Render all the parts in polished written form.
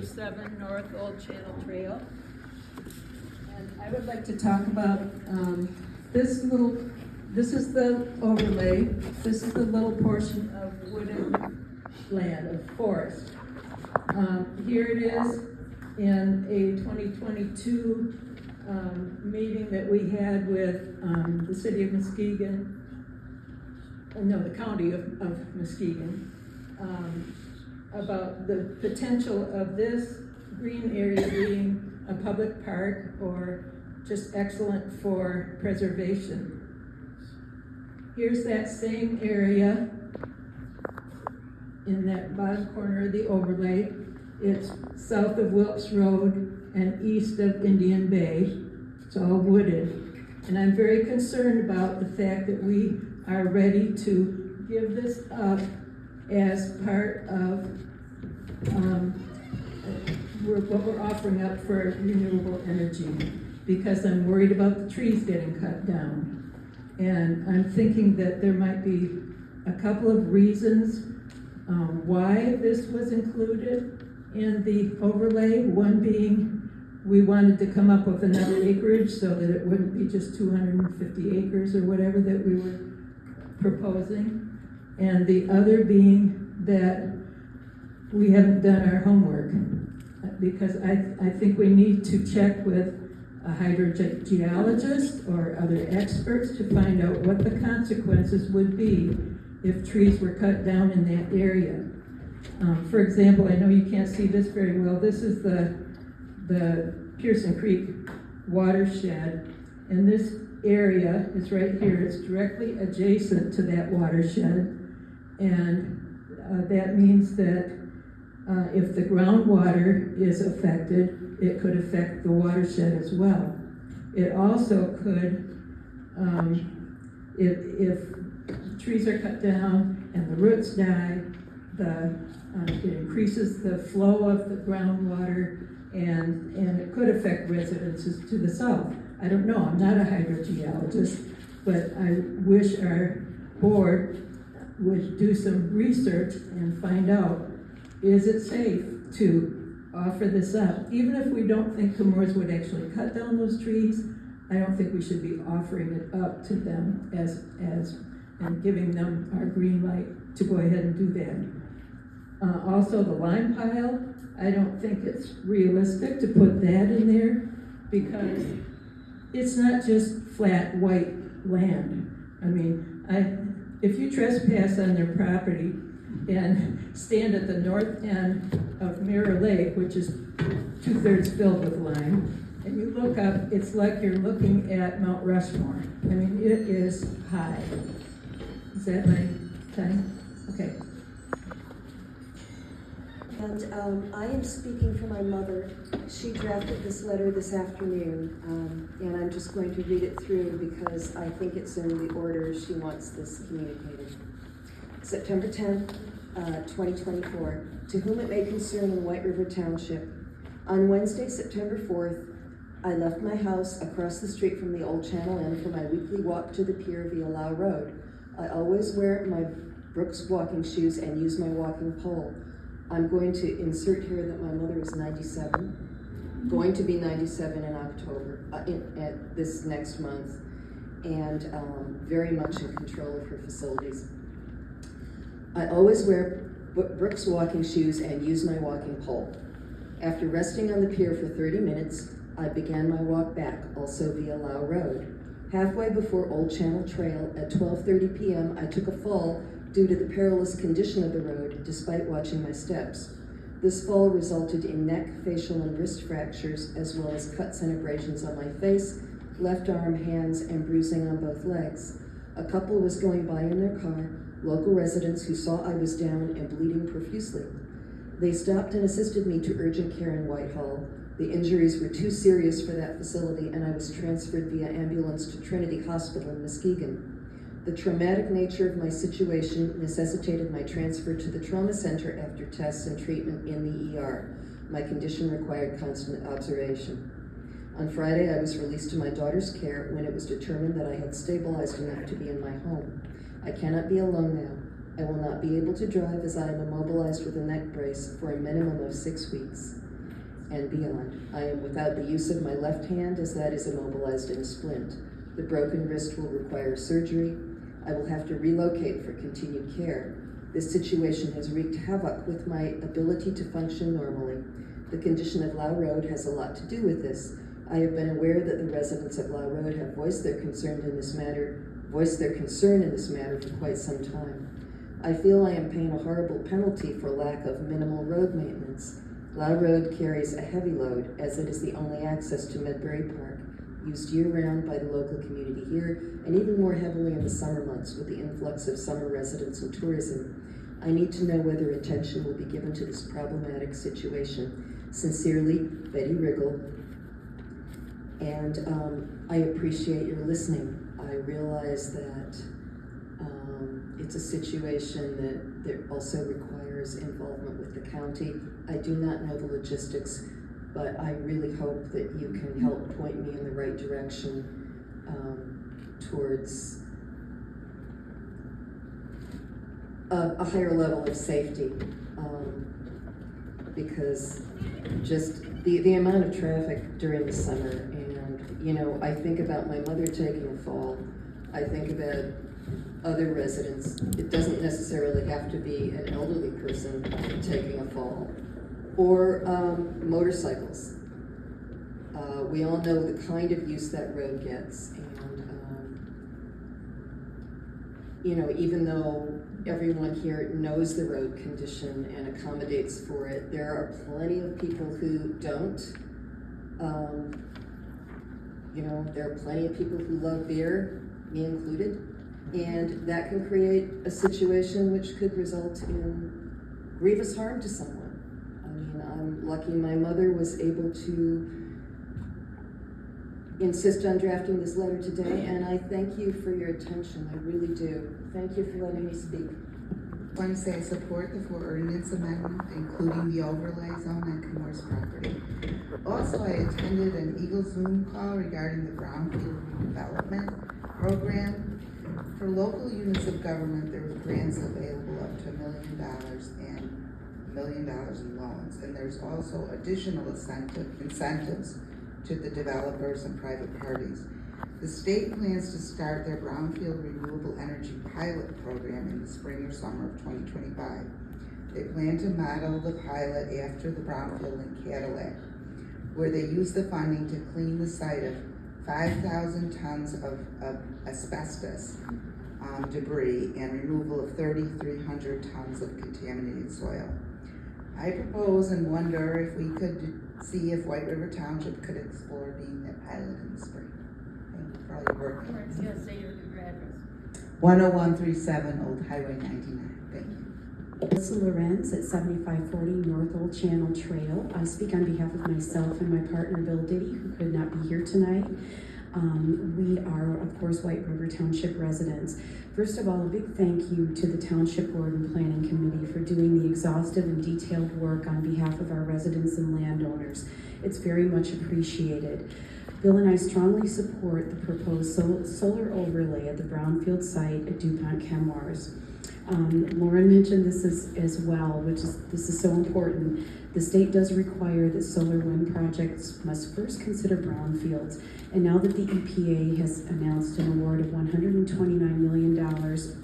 7 North Old Channel Trail. And I would like to talk about this is the overlay. This is the little portion of wooded land, of forest. Here it is in a 2022 meeting that we had with the city of Muskegon, the county of Muskegon, about the potential of this green area being a public park or just excellent for preservation. Here's that same area in that bottom corner of the overlay. It's south of Wilkes Road and east of Indian Bay. It's all wooded. And I'm very concerned about the fact that we are ready to give this up as part of what we're offering up for renewable energy, because I'm worried about the trees getting cut down. And I'm thinking that there might be a couple of reasons why this was included in the overlay. One being we wanted to come up with another acreage so that it wouldn't be just 250 acres or whatever that we were proposing. And the other being that we haven't done our homework, because I think we need to check with a hydrogeologist or other experts to find out what the consequences would be if trees were cut down in that area. For example, I know you can't see this very well. This is the Pearson Creek watershed, and this area is right here. It's directly adjacent to that watershed, and that means that if the groundwater is affected, it could affect the watershed as well. It also could, if trees are cut down and the roots die, it increases the flow of the groundwater, and it could affect residences to the south. I don't know, I'm not a hydrogeologist, but I wish our board would do some research and find out, is it safe to offer this up? Even if we don't think Comores would actually cut down those trees, I don't think we should be offering it up to them and giving them our green light to go ahead and do that. Also the lime pile, I don't think it's realistic to put that in there, because it's not just flat white land. I mean, if you trespass on their property and stand at the north end of Mirror Lake, which is 2/3 filled with lime, and you look up, it's like you're looking at Mount Rushmore. I mean, it is high. Is that my time? Okay. And I am speaking for my mother. She drafted this letter this afternoon, and I'm just going to read it through because I think it's in the order she wants this communicated. September 10th, 2024, to whom it may concern in White River Township. On Wednesday, September 4th, I left my house across the street from the Old Channel Inn for my weekly walk to the pier via Lau Road. I always wear my Brooks walking shoes and use my walking pole. I'm going to insert here that my mother is 97, going to be 97 in October, at this next month, and very much in control of her facilities. I always wear Brooks walking shoes and use my walking pole. After resting on the pier for 30 minutes, I began my walk back, also via Lau Road. Halfway before Old Channel Trail at 12:30 p.m., I took a fall due to the perilous condition of the road, despite watching my steps. This fall resulted in neck, facial, and wrist fractures, as well as cuts and abrasions on my face, left arm, hands, and bruising on both legs. A couple was going by in their car, local residents who saw I was down and bleeding profusely. They stopped and assisted me to urgent care in Whitehall. The injuries were too serious for that facility, and I was transferred via ambulance to Trinity Hospital in Muskegon. The traumatic nature of my situation necessitated my transfer to the trauma center after tests and treatment in the ER. My condition required constant observation. On Friday, I was released to my daughter's care when it was determined that I had stabilized enough to be in my home. I cannot be alone now. I will not be able to drive as I am immobilized with a neck brace for a minimum of 6 weeks. and beyond. I am without the use of my left hand, as that is immobilized in a splint. The broken wrist will require surgery. I will have to relocate for continued care. This situation has wreaked havoc with my ability to function normally. The condition of Lau Road has a lot to do with this. I have been aware that the residents of Lau Road have voiced their concern in this matter for quite some time. I feel I am paying a horrible penalty for lack of minimal road maintenance. Lau Road carries a heavy load, as it is the only access to Medbury Park, used year-round by the local community here, and even more heavily in the summer months with the influx of summer residents and tourism. I need to know whether attention will be given to this problematic situation. Sincerely, Betty Riggle. And I appreciate your listening. I realize that it's a situation that also requires involvement with the county. I do not know the logistics, but I really hope that you can help point me in the right direction towards a higher level of safety, because just the amount of traffic during the summer, and you know, I think about my mother taking a fall, I think about other residents. It doesn't necessarily have to be an elderly person taking a fall, or motorcycles. We all know the kind of use that road gets, and you know, even though everyone here knows the road condition and accommodates for it, there are plenty of people who don't. You know, there are plenty of people who love beer, me included, and that can create a situation which could result in grievous harm to someone. I mean, I'm lucky my mother was able to insist on drafting this letter today, and I thank you for your attention. I really do. Thank you for letting me speak. I want to say I support the 4 ordinance amendment, including the overlay zone on Kenmore's property. Also, I attended an Eagle Zoom call regarding the Brownfield redevelopment program. For local units of government, there were grants available up to $1 million and $1 million in loans. And there's also additional incentives to the developers and private parties. The state plans to start their Brownfield Renewable Energy pilot program in the spring or summer of 2025. They plan to model the pilot after the Brownfield in Cadillac, where they use the funding to clean the site of 5,000 tons of asbestos debris and removal of 3,300 tons of contaminated soil. I propose and wonder if we could see if White River Township could explore being that pilot in the spring. Thank you for all your work. Yes, say your address. 10137 Old Highway 99. Thank you. Melissa Lorenz at 7540 North Old Channel Trail. I speak on behalf of myself and my partner Bill Diddy, who could not be here tonight. We are, of course, White River Township residents. First of all, a big thank you to the Township Board and Planning Committee for doing the exhaustive and detailed work on behalf of our residents and landowners. It's very much appreciated. Bill and I strongly support the proposed solar overlay at the Brownfield site at DuPont Chemours. Lauren mentioned this as well, this is so important. The state does require that solar wind projects must first consider brownfields, and now that the EPA has announced an award of $129 million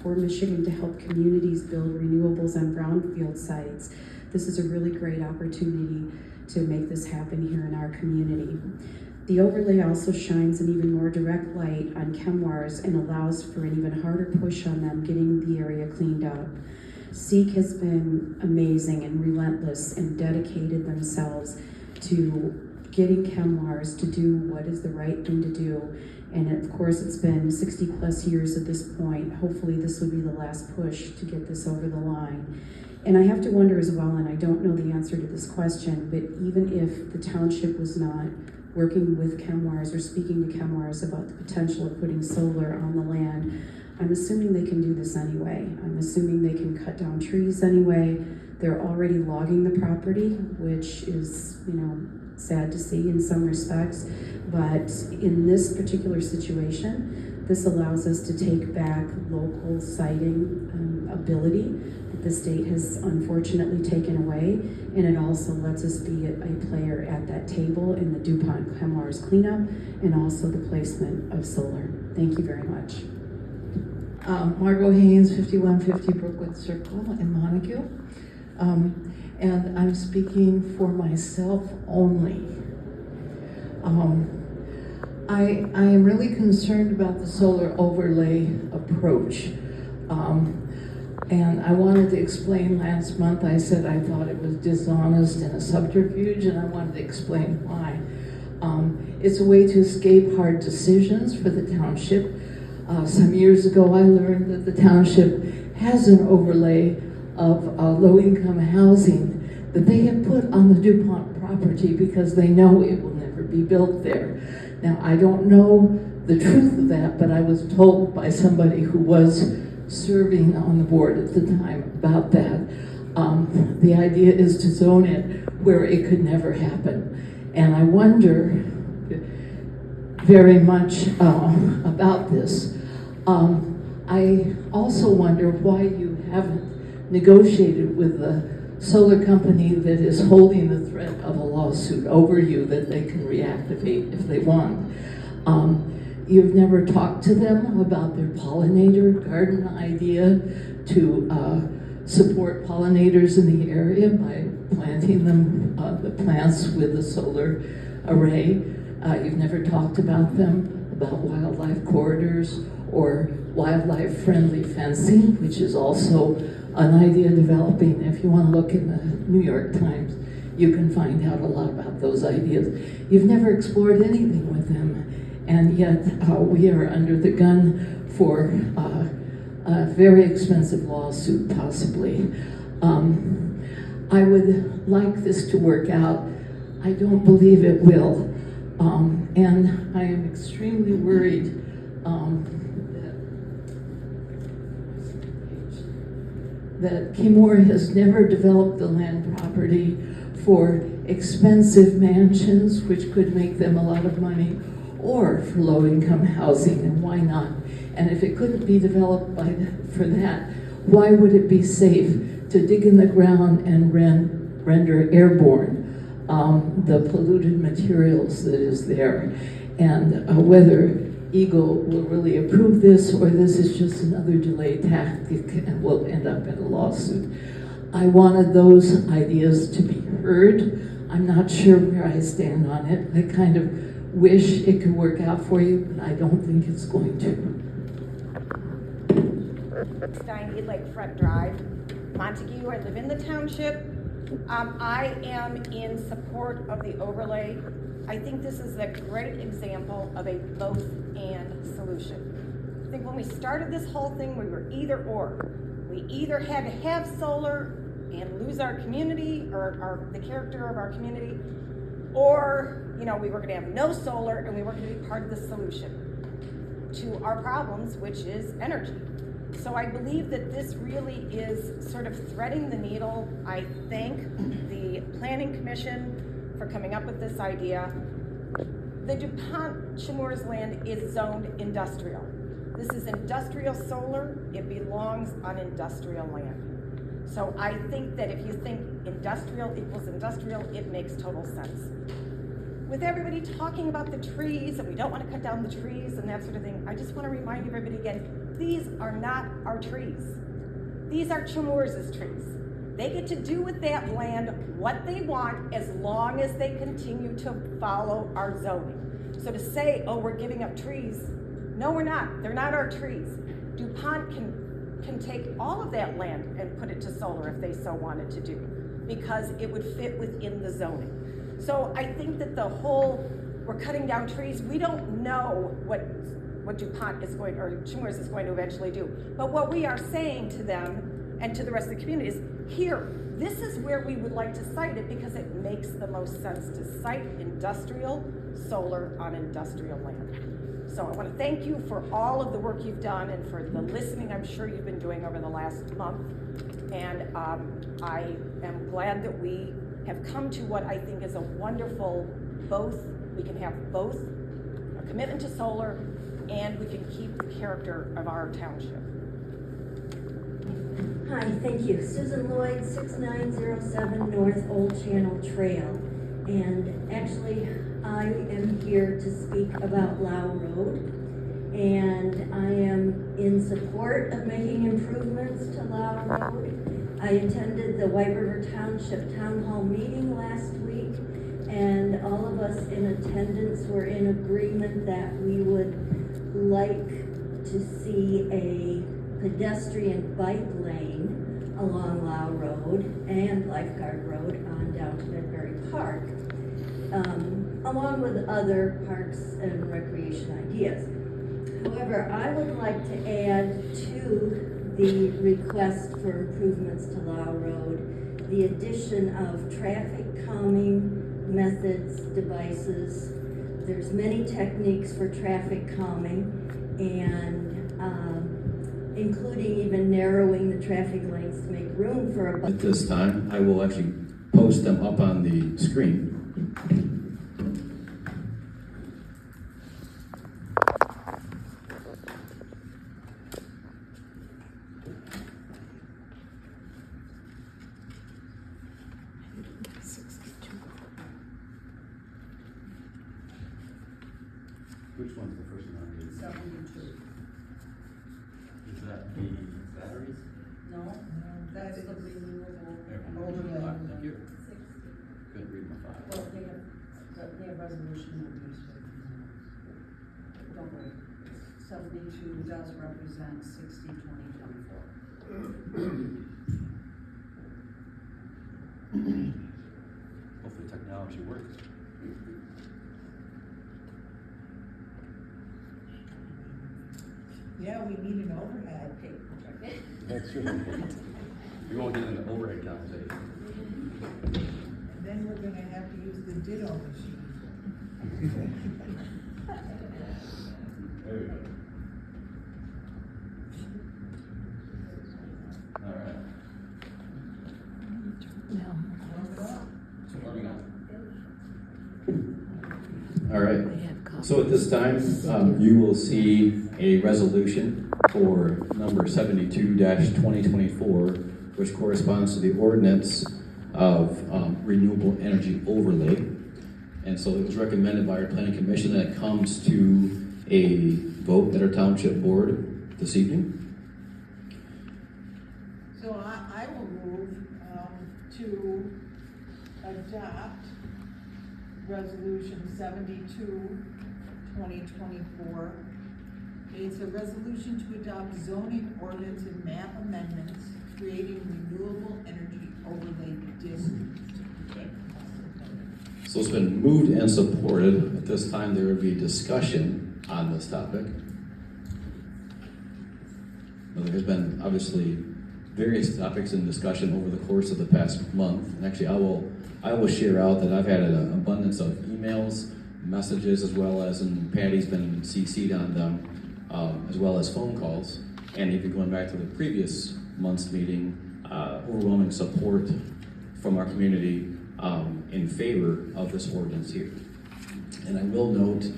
for Michigan to help communities build renewables on brownfield sites, this is a really great opportunity to make this happen here in our community. The overlay also shines an even more direct light on Chemours and allows for an even harder push on them getting the area cleaned up. SEEK has been amazing and relentless and dedicated themselves to getting Chemours to do what is the right thing to do. And of course, it's been 60 plus years at this point. Hopefully this will be the last push to get this over the line. And I have to wonder as well, and I don't know the answer to this question, but even if the township was not working with Chemours or speaking to Chemours about the potential of putting solar on the land, I'm assuming they can do this anyway. I'm assuming they can cut down trees anyway. They're already logging the property, which is, sad to see in some respects. But in this particular situation, this allows us to take back local siting ability that the state has unfortunately taken away, and it also lets us be a player at that table in the DuPont Chemours cleanup and also the placement of solar. Thank you very much. Margot Haynes, 5150 Brookwood Circle in Montague. And I'm speaking for myself only. I am really concerned about the solar overlay approach. And I wanted to explain last month, I said I thought it was dishonest and a subterfuge, and I wanted to explain why. It's a way to escape hard decisions for the township. Some years ago, I learned that the township has an overlay of low-income housing that they have put on the DuPont property because they know it will never be built there. Now, I don't know the truth of that, but I was told by somebody who was serving on the board at the time about that. The idea is to zone it where it could never happen. And I wonder very much about this. I also wonder why you haven't negotiated with the solar company that is holding the threat of a lawsuit over you that they can reactivate if they want. You've never talked to them about their pollinator garden idea to support pollinators in the area by planting them, the plants with a solar array. You've never talked about them, about wildlife corridors or wildlife-friendly fencing, which is also an idea developing. If you want to look in the New York Times, you can find out a lot about those ideas. You've never explored anything with them, and yet we are under the gun for a very expensive lawsuit, possibly. I would like this to work out. I don't believe it will. And I am extremely worried that Chemours has never developed the land property for expensive mansions, which could make them a lot of money, or for low-income housing, and why not? And if it couldn't be developed for that, why would it be safe to dig in the ground and render airborne the polluted materials that is there? And whether Eagle will really approve this, or this is just another delay tactic and will end up in a lawsuit. I wanted those ideas to be heard. I'm not sure where I stand on it. I kind of wish it could work out for you, but I don't think it's going to. Stein, Lakefront Drive, Montague. I live in the township. I am in support of the overlay. I think this is a great example of a both and solution. I think when we started this whole thing, we were either or. We either had to have solar and lose our community or the character of our community, or we were going to have no solar and we weren't going to be part of the solution to our problems, which is energy. So I believe that this really is sort of threading the needle. I thank the Planning Commission for coming up with this idea. The DuPont Chemours land is zoned industrial. This is industrial solar. It belongs on industrial land. So I think that if you think industrial equals industrial, it makes total sense. With everybody talking about the trees, and we don't want to cut down the trees and that sort of thing, I just want to remind everybody again, these are not our trees. These are Chemours' trees. They get to do with that land what they want as long as they continue to follow our zoning. So to say, oh, we're giving up trees, no, we're not. They're not our trees. DuPont can take all of that land and put it to solar if they so wanted to do, because it would fit within the zoning. So I think that the whole, we're cutting down trees, we don't know what DuPont is going, or Chemours is going to eventually do. But what we are saying to them and to the rest of the community is, here, this is where we would like to site it because it makes the most sense to site industrial solar on industrial land. So I want to thank you for all of the work you've done and for the listening I'm sure you've been doing over the last month. And I am glad that we have come to what I think is a wonderful we can have both a commitment to solar and we can keep the character of our township. Hi, thank you. Susan Lloyd, 6907 North Old Channel Trail. And actually, I am here to speak about Lau Road. And I am in support of making improvements to Lau Road. I attended the White River Township Town Hall meeting last week, and all of us in attendance were in agreement that we would like to see a pedestrian bike lane along Lau Road and Lifeguard Road on down to Midbury Park, along with other parks and recreation ideas. However, I would like to add to the request for improvements to Lau Road the addition of traffic calming methods, devices. There's many techniques for traffic calming, and including even narrowing the traffic lanes to make room for a bike. At this time, I will actually post them up on the screen. Which one's the first one? 72. Is that the batteries? No, that's the renewable. Overlay. Thank you. Couldn't read my file. Well, they have resolution numbers. Don't worry. 72 does represent 60, 20, 24. Hopefully technology works. Yeah, we need an overhead tape projector. That's true. We won't get into overhead conversation. And then we're gonna have to use the ditto machine. There we go. All right. So where are we going? All right. So at this time, you will see a resolution for number 72-2024, which corresponds to the ordinance of renewable energy overlay. And so it was recommended by our planning commission that it comes to a vote at our township board this evening. So I will move to adopt resolution 72-2024. It's a resolution to adopt zoning ordinance and map amendments creating renewable energy overlay districts. So it's been moved and supported. At this time, there will be discussion on this topic. Now, there has been obviously various topics in discussion over the course of the past month. And actually, I will share out that I've had an abundance of emails, messages, as well as, and Patty's been CC'd on them, as well as phone calls. And even going back to the previous month's meeting, overwhelming support from our community in favor of this ordinance here. And I will note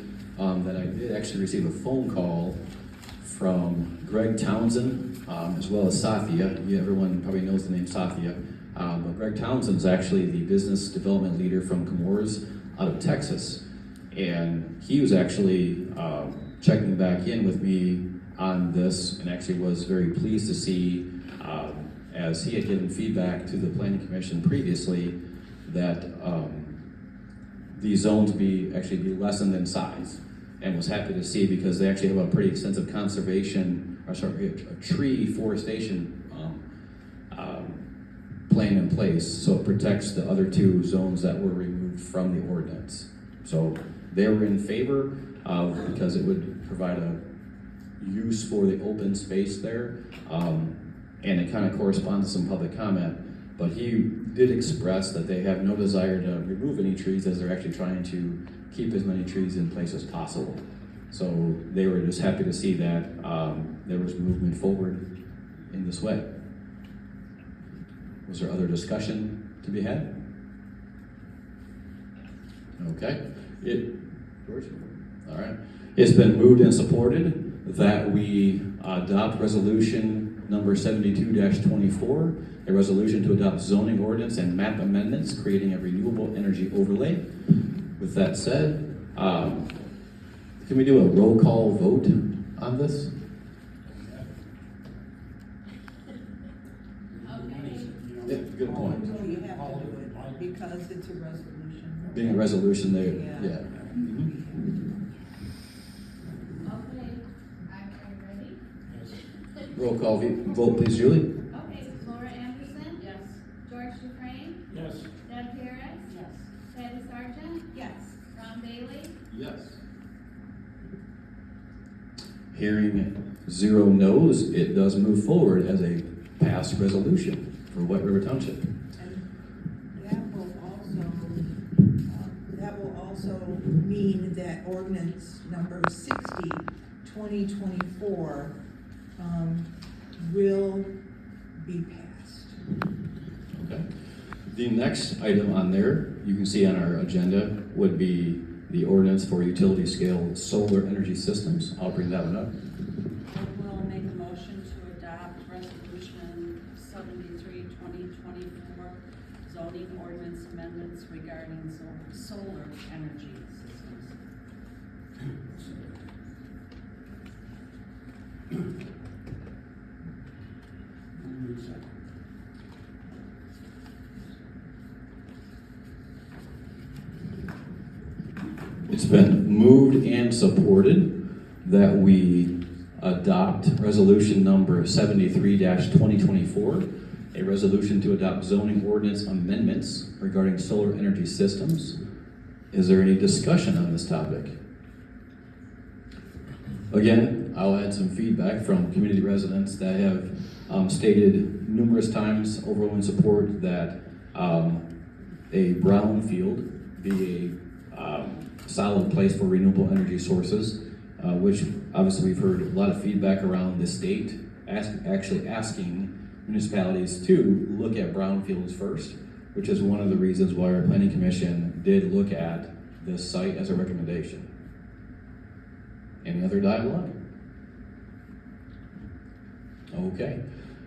that I did actually receive a phone call from Greg Townsend, as well as Sathya. Yeah, everyone probably knows the name Sathya. But Greg Townsend's actually the business development leader from Comores out of Texas. And he was actually checking back in with me on this, and actually was very pleased to see, as he had given feedback to the planning commission previously, that these zones be lessened in size, and was happy to see, because they actually have a pretty extensive conservation, a tree forestation plan in place, so it protects the other two zones that were removed from the ordinance. So they were in favor because it would provide a use for the open space there, and it kind of corresponds to some public comment. But he did express that they have no desire to remove any trees, as they're actually trying to keep as many trees in place as possible. So they were just happy to see that there was movement forward in this way. Was there other discussion to be had? Okay. George? All right. It's been moved and supported that we adopt resolution number 72-24, a resolution to adopt zoning ordinance and map amendments, creating a renewable energy overlay. With that said, can we do a roll call vote on this? Yeah, good point. No, you have to do it, because it's a resolution. Being a resolution there, Yeah. yeah. Mhm. Okay, are you ready? Roll call vote, please, Julie. Okay, Laura Anderson? Yes. George Dufresne? Yes. Deb Harris? Yes. Patty Sargent? Yes. Ron Bailey? Yes. Hearing 0 no's, it does move forward as a passed resolution for White River Township. And that will also mean that ordinance number 60, 2024, will be passed. Okay. The next item on there, you can see on our agenda, would be the ordinance for utility scale solar energy systems. I'll bring that one up. I will make a motion to adopt resolution 73, 2024, zoning ordinance amendments regarding solar energy systems. It's been moved and supported that we adopt resolution number 73-2024, a resolution to adopt zoning ordinance amendments regarding solar energy systems. Is there any discussion on this topic? Again, I'll add some feedback from community residents that have stated numerous times overwhelming support that a brownfield be a solid place for renewable energy sources, which obviously we've heard a lot of feedback around the state actually asking municipalities to look at brownfields first, which is one of the reasons why our planning commission did look at this site as a recommendation. Any other dialogue? Okay.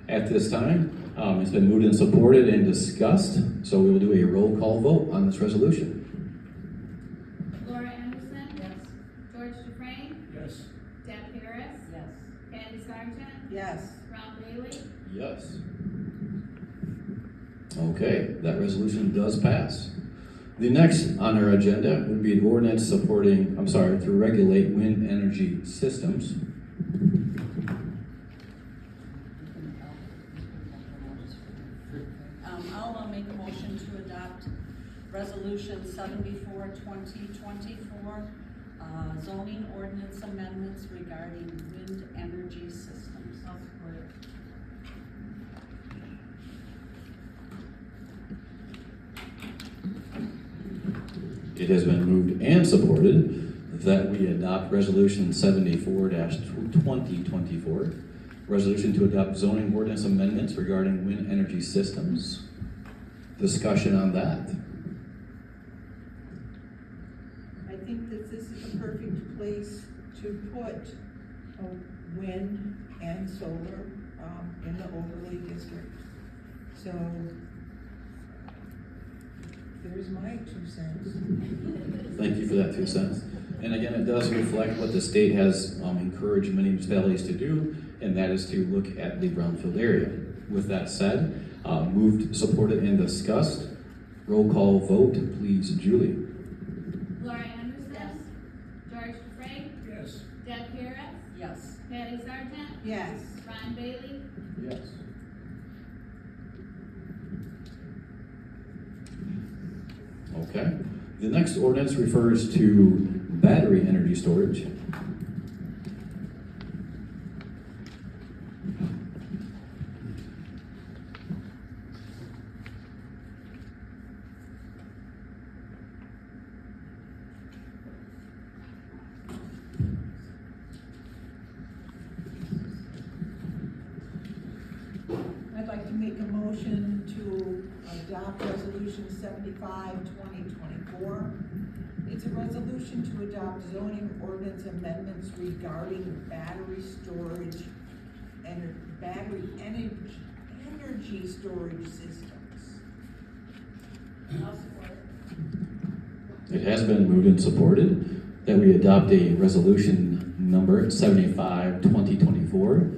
At this time, it's been moved and supported and discussed, so we will do a roll call vote on this resolution. Laura Anderson? Yes. George Dufresne? Yes. Deb Harris? Yes. Patty Sargent? Yes. Ron Bailey? Yes. Okay, that resolution does pass. The next on our agenda would be an ordinance to regulate wind energy systems. I'll make a motion to adopt resolution 74, 2024, zoning ordinance amendments regarding wind energy systems. I'll support it. It has been moved and supported that we adopt resolution 74-2024, resolution to adopt zoning ordinance amendments regarding wind energy systems. Discussion on that. I think that this is a perfect place to put wind and solar in the overlay district. So there's my 2 cents. Thank you for that 2 cents. And again, it does reflect what the state has encouraged many municipalities to do, and that is to look at the brownfield area. With that said, moved, supported, and discussed. Roll call vote, please, Julie. Laura Anderson? Yes. George Dufresne? Yes. Deb Harris? Yes. Patty Sargent? Yes. Ron Bailey? Yes. Okay. The next ordinance refers to battery energy storage. I'd like to make a motion to adopt resolution 75, 2024. It's a resolution to adopt zoning ordinance amendments regarding battery storage battery energy storage systems. I'll support it. It has been moved and supported that we adopt a resolution number 75, 2024,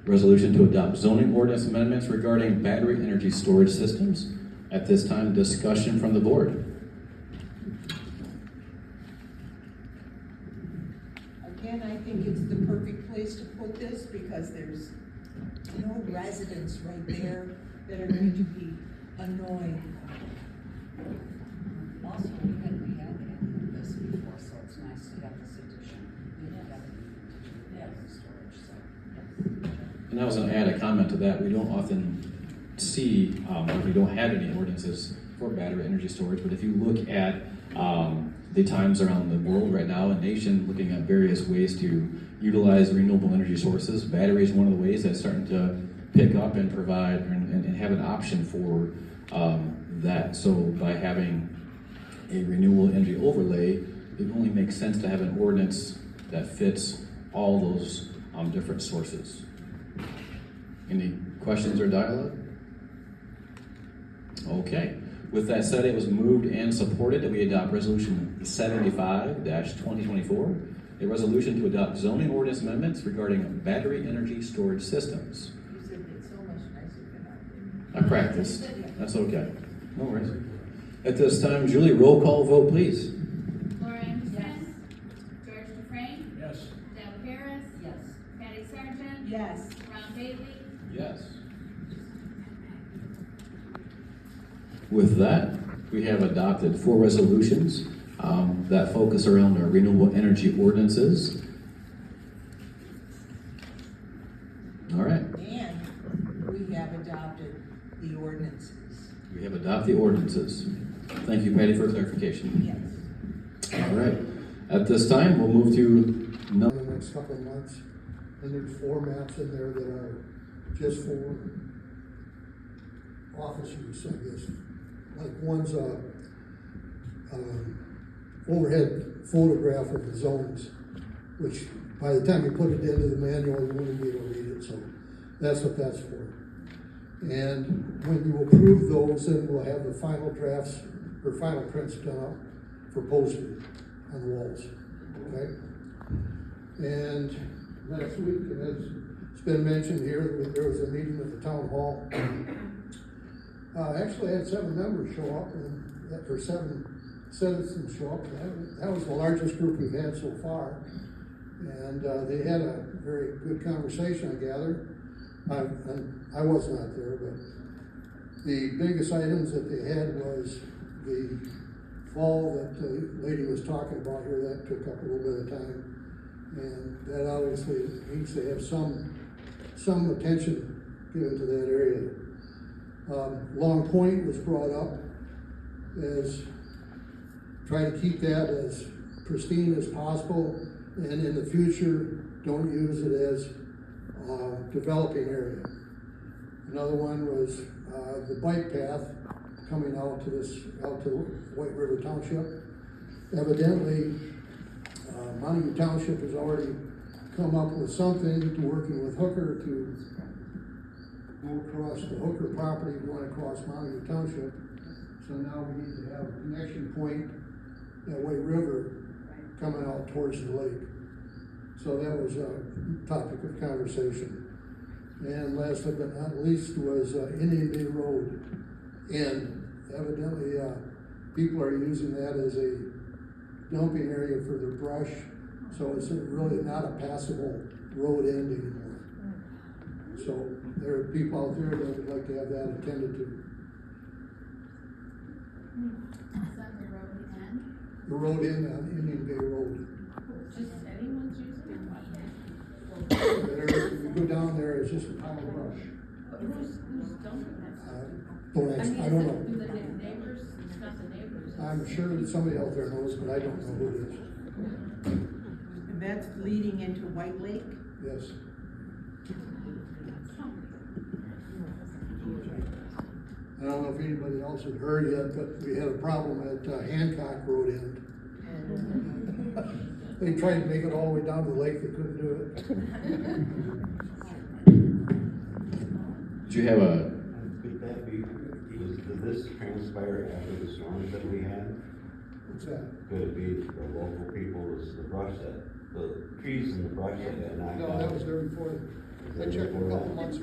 resolution to adopt zoning ordinance amendments regarding battery energy storage systems. At this time, discussion from the board. Again, I think it's the perfect place to put this because there's no residents right there that are going to be annoyed. Also, we had this before, so it's nice to have this addition. We didn't have any storage, so, yes. And I was going to add a comment to that. We don't often see, we don't have any ordinances for battery energy storage, but if you look at the times around the world right now and nation looking at various ways to utilize renewable energy sources, battery is one of the ways that's starting to pick up and provide and have an option for that. So by having a renewable energy overlay, it only makes sense to have an ordinance that fits all those different sources. Any questions or dialogue? Okay. With that said, it was moved and supported that we adopt resolution 75-2024, a resolution to adopt zoning ordinance amendments regarding battery energy storage systems. You said it's so much nicer than I practiced. That's okay. No worries. At this time, Julie, roll call vote, please. Laura Anderson. George Dufresne. Yes. Deb Harris. Yes. Patty Sargent. Yes. Ron Bailey. Yes. With that, we have adopted 4 resolutions that focus around our renewable energy ordinances. All right. And we have adopted the ordinances. We have adopted the ordinances. Thank you, Patty, for clarification. Yes. All right. At this time, we'll move to In the next couple of months, and there's 4 maps in there that are just for office use, I guess. Like one's a overhead photograph of the zones, which by the time you put it into the manual, you wouldn't be able to read it, so that's what that's for. And when you approve those, then we'll have the final drafts or final prints done up for posting on the walls, okay? And last week, and as it's been mentioned here, there was a meeting at the town hall. Actually, I had 7 members show up, or 7 citizens show up. That was the largest group we've had so far. And they had a very good conversation, I gather. I was not there, but the biggest items that they had was the fall that the lady was talking about here. That took up a little bit of time. And that obviously needs to have some attention given to that area. Long Point was brought up as try to keep that as pristine as possible, and in the future, don't use it as developing area. Another one was the bike path coming out to White River Township. Evidently, Montague Township has already come up with something to working with Hooker to go across the Hooker property going across Montague Township. So now we need to have a connection point that White River coming out towards the lake. So that was a topic of conversation. And last but not least was Indian Bay Road. And evidently people are using that as a dumping area for their brush. So it's really not a passable road end anymore. So there are people out there that would like to have that attended to. Is that the road end? The road end on Indian Bay Road. Just anyone's using it? There, if you go down there, it's just a pile of brush. Who's dumping that? Don't ask, I don't know. Do the neighbors, it's not the neighbors. I'm sure that somebody out there knows, but I don't know who it is. And that's leading into White Lake. Yes. I don't know if anybody else had heard yet, but we had a problem at Hancock Road end. They tried to make it all the way down to the lake, they couldn't do it. Did you have a, Could that be, did this transpire after the storms that we had? What's that? Could it be the local people, was the brush that, the trees and the brush that got knocked No, out? that was there before. I checked a couple months